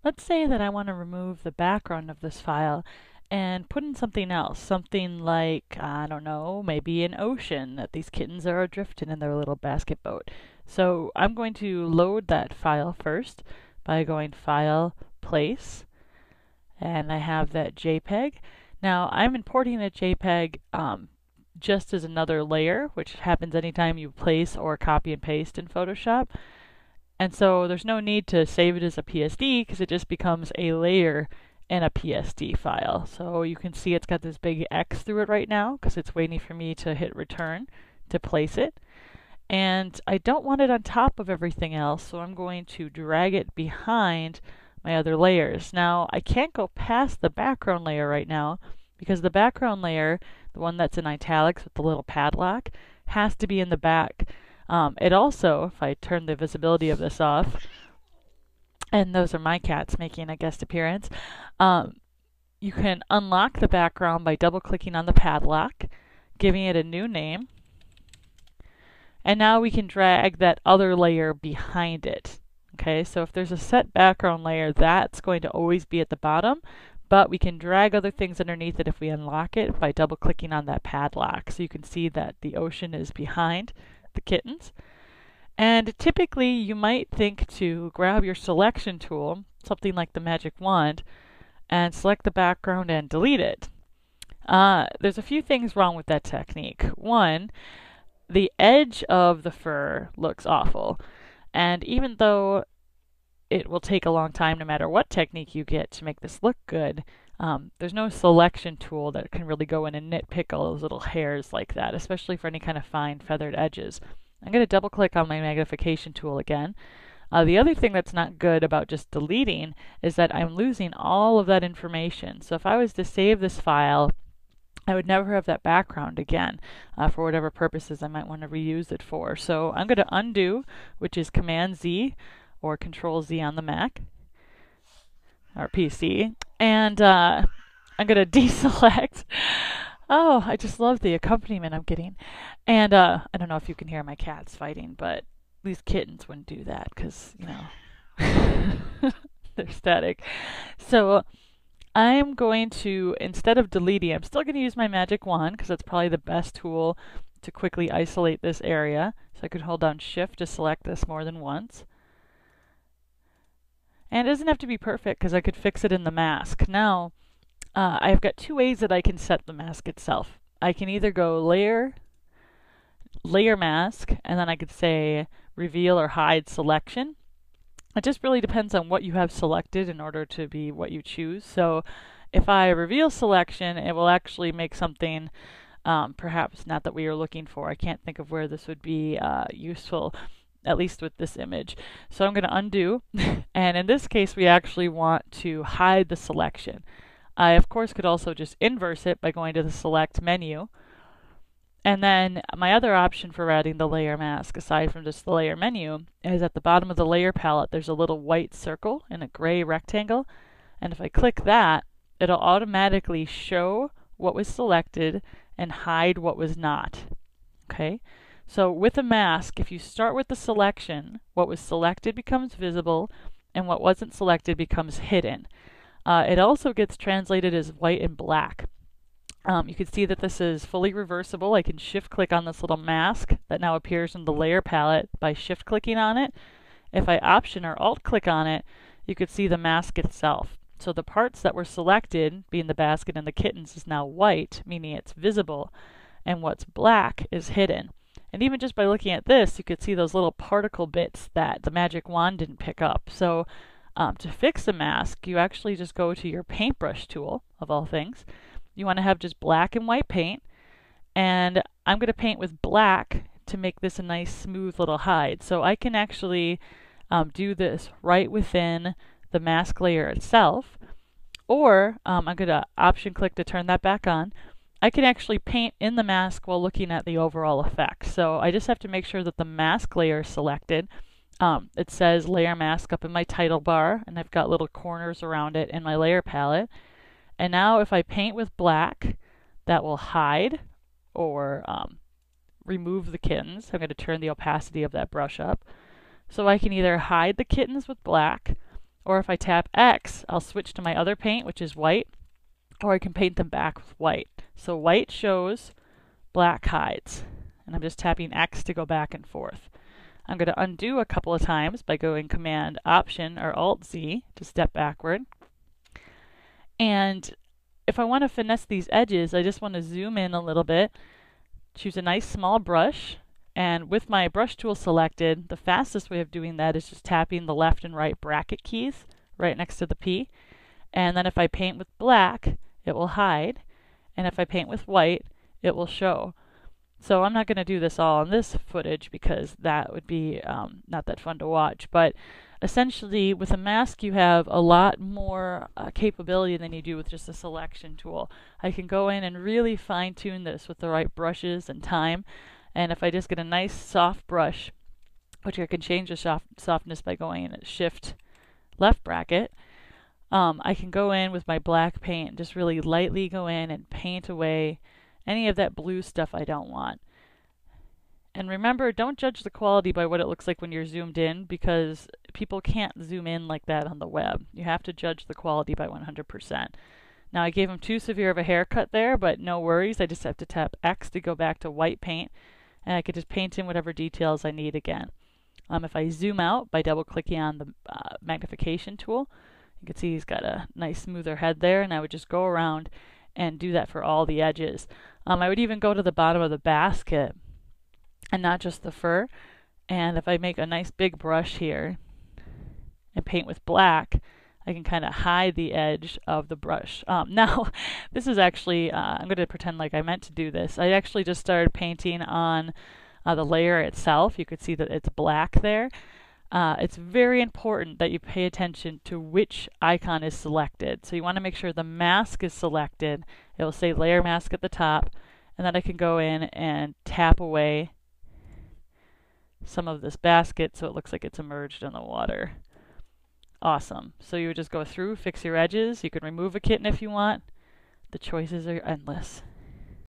let's say that I want to remove the background of this file and put in something else, something like, I don't know, maybe an ocean that these kittens are adrift in their little basket boat. So I'm going to load that file first by going File, Place, and I have that JPEG. Now I'm importing a JPEG just as another layer, which happens anytime you place or copy and paste in Photoshop. And so there's no need to save it as a PSD because it just becomes a layer in a PSD file. So you can see it's got this big X through it right now because it's waiting for me to hit return to place it. And I don't want it on top of everything else, so I'm going to drag it behind my other layers. Now, I can't go past the background layer right now because the background layer, the one that's in italics with the little padlock, has to be in the back. It also, if I turn the visibility of this off, and those are my cats making a guest appearance, you can unlock the background by double-clicking on the padlock, giving it a new name, and now we can drag that other layer behind it. Okay, so if there's a set background layer, that's going to always be at the bottom, but we can drag other things underneath it if we unlock it by double-clicking on that padlock. So you can see that the ocean is behind the kittens. And typically you might think to grab your selection tool, something like the magic wand, and select the background and delete it. There's a few things wrong with that technique. One, the edge of the fur looks awful. And even though it will take a long time no matter what technique you get to make this look good, there's no selection tool that can really go in and nitpick all those little hairs like that, especially for any kind of fine feathered edges. I'm going to double click on my magnification tool again. The other thing that's not good about just deleting is that I'm losing all of that information. So if I was to save this file, I would never have that background again for whatever purposes I might want to reuse it for. So I'm going to undo, which is Command Z or Control Z on the Mac or PC, and I'm going to deselect. Oh, I just love the accompaniment I'm getting. And I don't know if you can hear my cats fighting, but these kittens wouldn't do that because, you know, they're static. So I'm going to, instead of deleting, I'm still going to use my magic wand because that's probably the best tool to quickly isolate this area. So I could hold down Shift to select this more than once. And it doesn't have to be perfect because I could fix it in the mask. Now, I've got two ways that I can set the mask itself. I can either go layer, layer mask, and then I could say reveal or hide selection. It just really depends on what you have selected in order to be what you choose. So if I reveal selection, it will actually make something perhaps not that we are looking for. I can't think of where this would be useful, at least with this image. So I'm going to undo, and in this case we actually want to hide the selection. I of course could also just inverse it by going to the select menu. And then my other option for adding the layer mask, aside from just the layer menu, is at the bottom of the layer palette there's a little white circle and a gray rectangle. And if I click that, it'll automatically show what was selected and hide what was not. Okay? So with a mask, if you start with the selection, what was selected becomes visible and what wasn't selected becomes hidden. It also gets translated as white and black. You can see that this is fully reversible. I can shift click on this little mask that now appears in the layer palette by shift clicking on it. If I option or alt click on it, you could see the mask itself. So the parts that were selected, being the basket and the kittens, is now white, meaning it's visible, and what's black is hidden. And even just by looking at this, you could see those little particle bits that the magic wand didn't pick up. So to fix a mask, you actually just go to your paintbrush tool, of all things. You want to have just black and white paint, and I'm going to paint with black to make this a nice smooth little hide. So I can actually do this right within the mask layer itself, or I'm going to option click to turn that back on. I can actually paint in the mask while looking at the overall effect. So I just have to make sure that the mask layer is selected. It says layer mask up in my title bar, and I've got little corners around it in my layer palette. And now if I paint with black, that will hide or remove the kittens. I'm going to turn the opacity of that brush up. So I can either hide the kittens with black, Or if I tap X, I'll switch to my other paint, which is white, or I can paint them back with white. So white shows, black hides. And I'm just tapping X to go back and forth. I'm going to undo a couple of times by going Command Option or Alt Z to step backward. And if I want to finesse these edges, I just want to zoom in a little bit, choose a nice small brush, and with my brush tool selected, the fastest way of doing that is just tapping the left and right bracket keys right next to the P. And then if I paint with black, it will hide. And if I paint with white, it will show. So I'm not going to do this all in this footage because that would be not that fun to watch. But essentially, with a mask, you have a lot more capability than you do with just a selection tool. I can go in and really fine-tune this with the right brushes and time. And if I just get a nice soft brush, which I can change the softness by going in at Shift left bracket, I can go in with my black paint and just really lightly go in and paint away any of that blue stuff I don't want. And remember, don't judge the quality by what it looks like when you're zoomed in, because people can't zoom in like that on the web. You have to judge the quality by 100%. Now I gave him too severe of a haircut there, but no worries. I just have to tap X to go back to white paint, and I could just paint in whatever details I need again. If I zoom out by double clicking on the magnification tool, you can see he's got a nice smoother head there, and I would just go around and do that for all the edges. I would even go to the bottom of the basket and not just the fur. And if I make a nice big brush here and paint with black, I can kind of hide the edge of the brush. Now, this is actually, I'm going to pretend like I meant to do this. I actually just started painting on the layer itself. You could see that it's black there. It's very important that you pay attention to which icon is selected. So you want to make sure the mask is selected. It will say layer mask at the top, and then I can go in and tap away some of this basket so it looks like it's immersed in the water. Awesome. So you would just go through, fix your edges. You can remove a kitten if you want. The choices are endless.